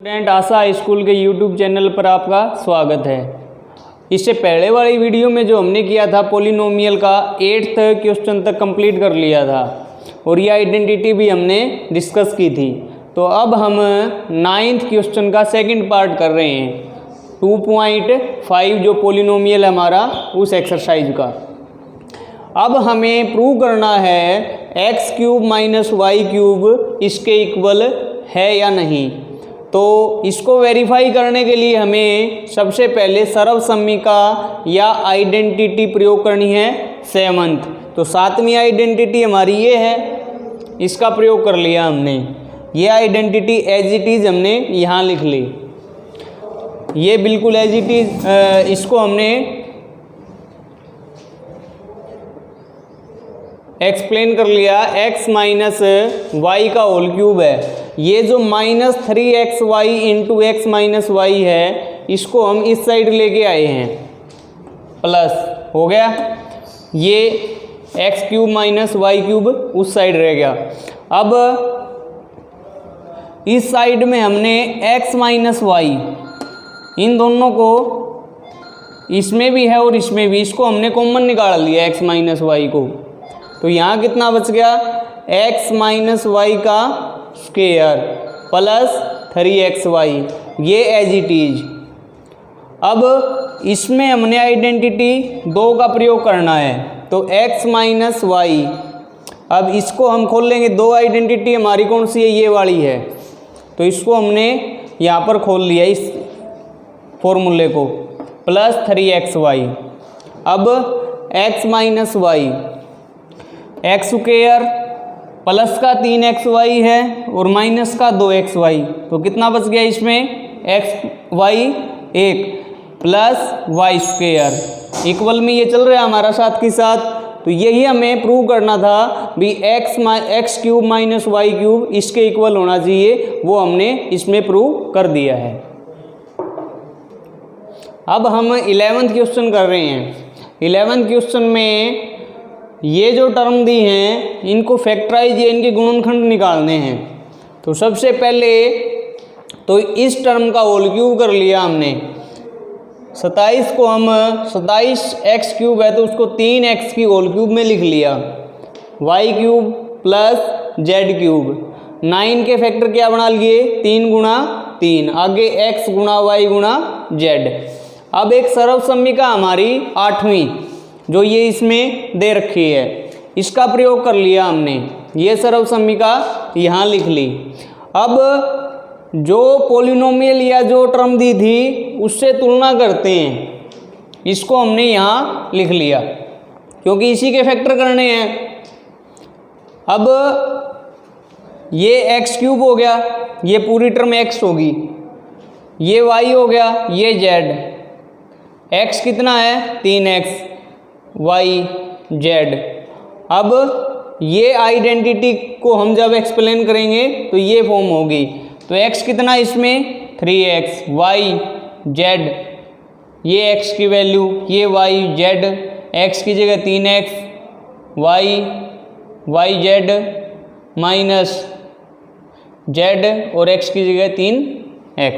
Student आशा high school के YouTube channel पर आपका स्वागत है। इससे पहले वाली वीडियो में जो हमने किया था पॉलिनोमियल का 8th क्वेश्चन तक कंप्लीट कर लिया था और ये आइडेंटिटी भी हमने डिस्कस की थी। तो अब हम 9th क्वेश्चन का सेकंड पार्ट कर रहे हैं 2.5 जो पॉलिनोमियल है हमारा उस एक्सरसाइज का। अब हमें प्रूव करना है x³ - y³ इसके इक्वल है या नहीं। तो इसको वेरीफाई करने के लिए हमें सबसे पहले सर्वसम्मिका या आइडेंटिटी प्रयोग करनी है 7th। तो 7वीं आइडेंटिटी हमारी ये है, इसका प्रयोग कर लिया हमने। ये आइडेंटिटी एज इट इज़ हमने यहाँ लिख ली, ये बिल्कुल एज इट इज़ इसको हमने एक्सप्लेन कर लिया। x - y का होल क्यूब है, ये जो -3xy इंटू x - y है इसको हम इस साइड लेके आए हैं, प्लस हो गया, ये x³ - y³ उस साइड रह गया। अब इस साइड में हमने x - y इन दोनों को, इसमें भी है और इसमें भी, इसको हमने कॉमन निकाल लिया x - y को। तो यहाँ कितना बच गया, x - y का स्क्वायर प्लस 3xy, ये एज इट इज। अब इसमें हमने आइडेंटिटी 2 का प्रयोग करना है, तो x - y। अब इसको हम खोल लेंगे, 2 आइडेंटिटी हमारी कौन सी है, ये वाली है। तो इसको हमने यहाँ पर खोल लिया इस फॉर्मूले को, प्लस 3xy। अब x - y, x square plus का 3xy है और माइनस का 2xy, तो कितना बच गया इसमें, xy 1 plus y square equal में ये चल रहा है हमारा साथ के साथ। तो यही हमें प्रूव करना था भी x³ - y³ इसके इक्वल होना चाहिए, वो हमने इसमें प्रूव कर दिया है। अब हम 11th क्वेश्चन कर रहे हैं। 11th क्वेश्चन में ये जो टर्म दी हैं इनको फैक्टराइज या इनके गुणनखंड निकालने हैं। तो सबसे पहले तो इस टर्म का होल क्यूब कर लिया हमने। 27 को हम 27x³ है तो उसको 3x की होल क्यूब में लिख लिया, y³ प्लस z³। 9 के फैक्टर क्या बना लिए, 3 गुणा 3, आगे x गुणा y गुणा z। अब एक सर्वसम्मिका हमारी 8वीं जो ये इसमें दे रखी है, इसका प्रयोग कर लिया हमने, ये सर्वसम्मिका यहाँ लिख ली। अब जो पॉलिनोमियल या जो टर्म दी थी उससे तुलना करते हैं, इसको हमने यहाँ लिख लिया क्योंकि इसी के फैक्टर करने हैं। अब ये x³ हो गया, ये पूरी टर्म x होगी, ये y हो गया, ये z। x कितना है, 3x, y z। अब ये आइडेंटिटी को हम जब एक्सप्लेन करेंगे तो ये फॉर्म होगी। तो x कितना इसमें, 3x, y z, ये x की वैल्यू, ये y z, x की जगह 3x, y z minus z और x की जगह 3x।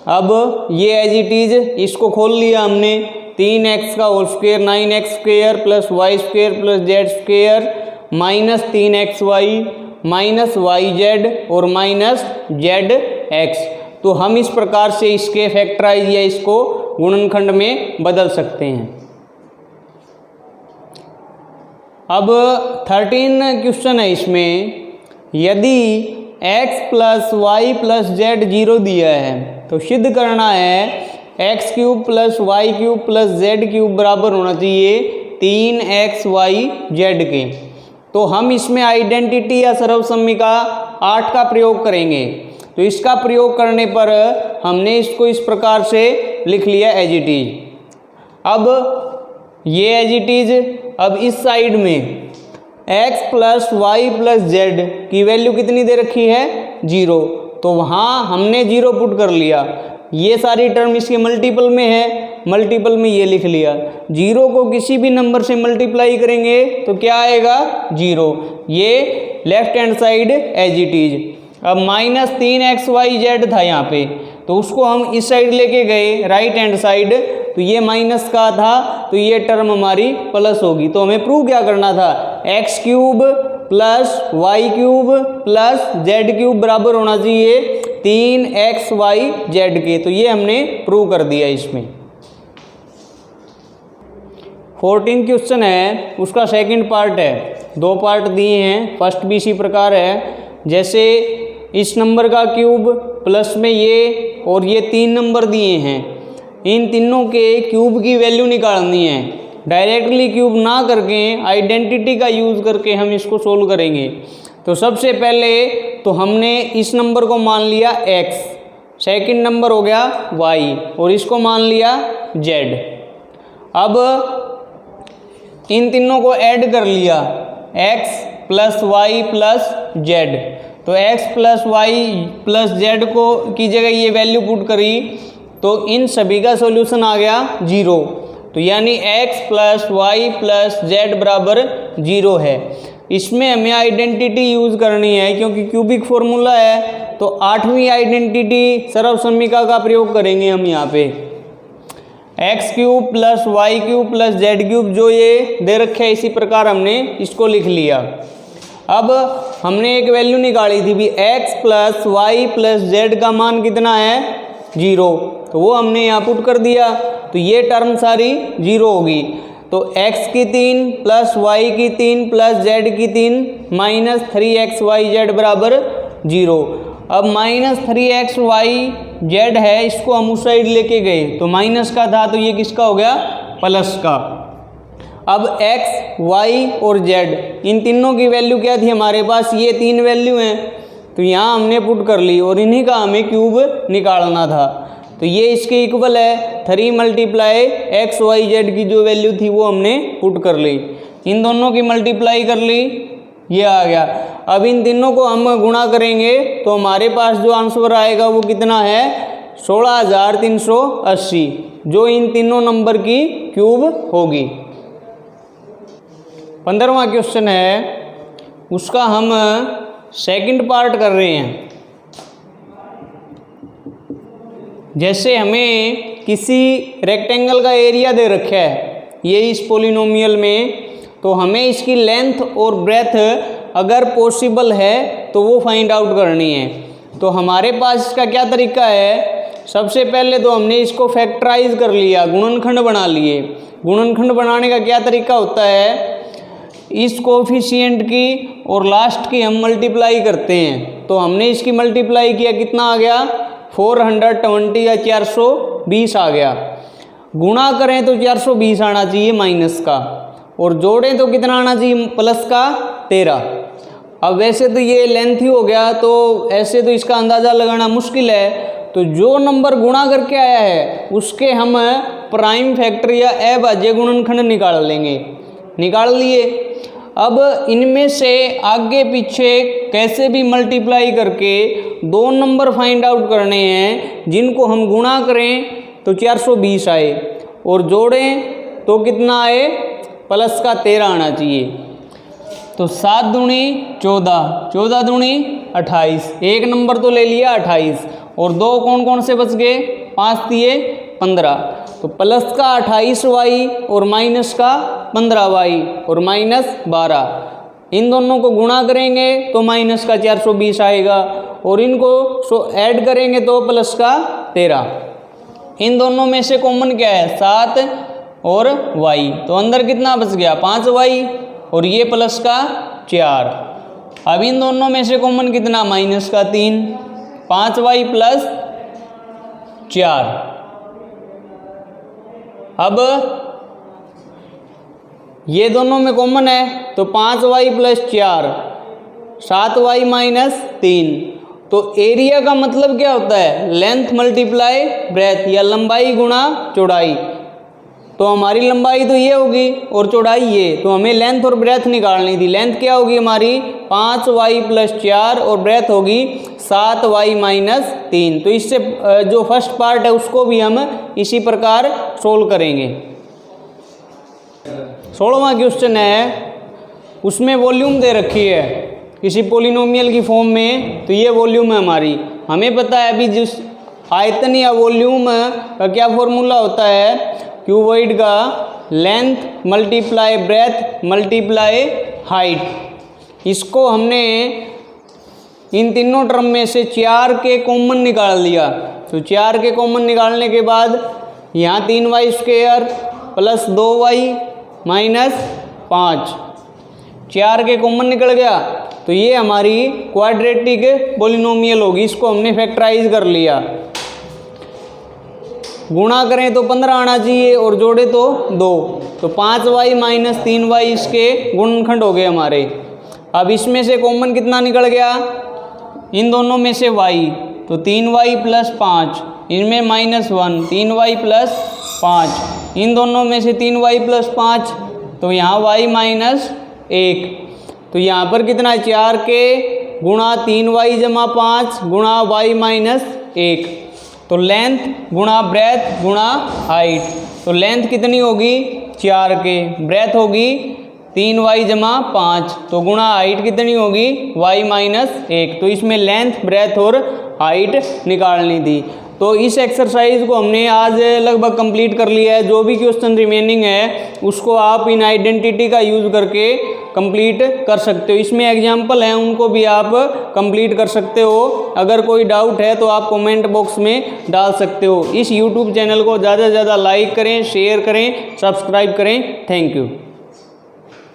अब ये एज इट इज, इसको खोल लिया हमने, 3x का whole square 9x² plus y² plus z² minus 3xy minus yz और माइनस zx। तो हम इस प्रकार से इसके फैक्टराइज या इसको गुणनखंड में बदल सकते हैं। अब 13 क्वेश्चन है इसमें, यदि x plus y plus z 0 दिया है तो सिद्ध करना है x³ plus y³ plus z³ बराबर होना चाहिए 3xy z के। तो हम इसमें आइडेंटिटी या सर्वसम्मिका 8 का प्रयोग करेंगे। तो इसका प्रयोग करने पर हमने इसको इस प्रकार से लिख लिया एज इट इज। अब ये एज इट इज, अब इस साइड में x plus y plus z की वैल्यू कितनी दे रखी है, 0। तो वहाँ हमने 0 पुट कर लिया। ये सारी टर्म इसके मल्टीपल में है, मल्टीपल में ये लिख लिया। 0 को किसी भी नंबर से मल्टीप्लाई करेंगे तो क्या आएगा, 0। ये left hand side as it is. अब -3xyz था यहाँ पे, तो उसको हम इस साइड लेके गए राइट हैंड साइड, तो ये माइनस का था, तो ये टर्म हमारी प्लस होगी। तो हमें प्रूव क्या करना था, x³ + y³ + z³ बराबर होना चाहिए 3xyz के। तो ये हमने प्रूव कर दिया इसमें। 14 क्वेश्चन है, उसका सेकंड पार्ट है, 2 पार्ट दिए हैं। फर्स्ट भी इसी प्रकार है, जैसे इस नंबर का क्यूब प्लस में ये और ये 3 नंबर दिए हैं, इन तीनों के क्यूब की वैल्यू निकालनी है। डायरेक्टली क्यूब ना करके आइडेंटिटी का यूज़ करके हम इसको सोल्व करेंगे। तो सबसे पहले तो हमने इस नंबर को मान लिया x, सेकंड नंबर हो गया y और इसको मान लिया z। अब इन तीनों को ऐड कर लिया, x + y + z। तो x + y + z को की जगह ये वैल्यू पुट करी, तो इन सभी का सॉल्यूशन आ गया 0। तो यानी x + y + z बराबर 0 है। इसमें हमें आइडेंटिटी यूज़ करनी है, क्योंकि क्यूबिक फॉर्मूला है, तो 8वीं आइडेंटिटी सर्वसम्मिका का प्रयोग करेंगे हम यहाँ पे। x³ + y³ + z³ जो ये दे रखे है, इसी प्रकार हमने इसको लिख लिया। अब हमने एक वैल्यू निकाली थी भी, x + y + z का मान कितना है 0, तो वो हमने यहाँ पुट कर दिया। तो ये टर्म सारी 0 होगी। तो x की 3 + y की 3 + z की 3 -3xyz बराबर 0। अब -3xyz है, इसको हम उस साइड लेके गए, तो माइनस का था, तो ये किसका हो गया, प्लस का। अब x, y और z इन तीनों की वैल्यू क्या थी हमारे पास, ये 3 वैल्यू हैं, तो यहाँ हमने पुट कर ली और इन्हीं का हमें क्यूब निकालना था। तो ये इसके इक्वल है 3 × xyz की जो वैल्यू थी वो हमने पुट कर ली, इन दोनों की मल्टीप्लाई कर ली, ये आ गया। अब इन तीनों को हम गुणा करेंगे तो हमारे पास जो आंसर आएगा वो कितना है, 16,380, जो इन तीनों नंबर की क्यूब होगी। 15वां क्वेश्चन है, उसका हम सेकंड पार्ट कर रहे हैं। जैसे हमें किसी रेक्टेंगल का एरिया दे रखा है ये इस पोलिनोमियल में, तो हमें इसकी लेंथ और ब्रेथ अगर पॉसिबल है तो वो फाइंड आउट करनी है। तो हमारे पास इसका क्या तरीका है, सबसे पहले तो हमने इसको फैक्टराइज कर लिया, गुणनखंड बना लिए। गुणनखंड बनाने का क्या तरीका होता है, इस कोफिशिएंट की और लास्ट की हम मल्टीप्लाई करते हैं। तो हमने इसकी मल्टीप्लाई किया, कितना आ गया 420 या 420 आ गया। गुणा करें तो 420 आना चाहिए माइनस का, और जोड़ें तो कितना आना चाहिए प्लस का 13। अब वैसे तो ये लेंथ ही हो गया, तो ऐसे तो इसका अंदाज़ा लगाना मुश्किल है। तो जो नंबर गुणा करके आया है उसके हम प्राइम फैक्टर या अभाज्य गुणनखंड निकाल लेंगे। निकाल लिए। अब इनमें से आगे पीछे कैसे भी मल्टीप्लाई करके 2 नंबर फाइंड आउट करने हैं, जिनको हम गुणा करें तो 420 आए और जोड़ें तो कितना आए प्लस का 13 आना चाहिए। तो 7 दूनी 14, 14 दूनी 28, एक नंबर तो ले लिया 28 और 2 कौन कौन से बच गए, 5 दिए 15। तो प्लस का 28y और माइनस का 15y और -12, इन दोनों को गुणा करेंगे तो माइनस का 420 आएगा और इनको ऐड करेंगे तो प्लस का 13। इन दोनों में से कॉमन क्या है 7 और y, तो अंदर कितना बच गया 5y और ये प्लस का 4। अब इन दोनों में से कॉमन कितना माइनस का 3, 5y + 4। अब ये दोनों में कॉमन है तो 5y + 4, 7y - 3। तो एरिया का मतलब क्या होता है, लेंथ मल्टीप्लाई ब्रेथ या लंबाई गुणा चौड़ाई। तो हमारी लंबाई तो ये होगी और चौड़ाई ये, तो हमें लेंथ और ब्रेथ निकालनी थी। लेंथ क्या होगी हमारी 5y + 4 और ब्रेथ होगी 7y - 3। तो इससे जो फर्स्ट पार्ट है उसको भी हम इसी प्रकार सोल्व करेंगे। 16वां क्वेश्चन है, उसमें वॉल्यूम दे रखी है किसी पोलिनोमियल की फॉर्म में, तो ये वॉल्यूम है हमारी। हमें पता है अभी जिस आयतन या वॉल्यूम का क्या फॉर्मूला होता है, क्यूबॉइड का length multiply breath multiply height. इसको हमने इन तीनों टर्म में से 4 के कॉमन निकाल लिया। तो 4 के कॉमन निकालने के बाद यहाँ 3y² प्लस 2y माइनस 5, 4 के कॉमन निकल गया। तो ये हमारी क्वाड्रेटिक पोलिनोमियल होगी। इसको हमने फैक्टराइज कर लिया। गुणा करें तो 15 आना चाहिए और जोड़े तो 2। तो 5y माइनस 3y इसके गुणनखंड हो गए हमारे। अब इसमें से कॉमन कितना निकल गया, इन दोनों में से y, तो 3y प्लस 5, इनमें -1, 3y प्लस 5, इन दोनों में से 3y प्लस 5, तो यहाँ y माइनस 1। तो यहाँ पर कितना, 4 के गुणा 3y जमा 5 गुणा y माइनस 1। तो लेंथ गुणा ब्रेथ गुणा हाइट, तो लेंथ कितनी होगी 4 के, ब्रेथ होगी 3y जमा 5, तो गुणा हाइट कितनी होगी y माइनस 1। तो इसमें लेंथ ब्रेथ और हाइट निकालनी थी। तो इस एक्सरसाइज को हमने आज लगभग कंप्लीट कर लिया है। जो भी क्वेश्चन रिमेनिंग है उसको आप इन आइडेंटिटी का यूज़ करके कंप्लीट कर सकते हो। इसमें एग्जाम्पल हैं, उनको भी आप कंप्लीट कर सकते हो। अगर कोई डाउट है तो आप कमेंट बॉक्स में डाल सकते हो। इस यूट्यूब चैनल को ज़्यादा से ज़्यादा लाइक करें, शेयर करें, सब्सक्राइब करें। Thank you.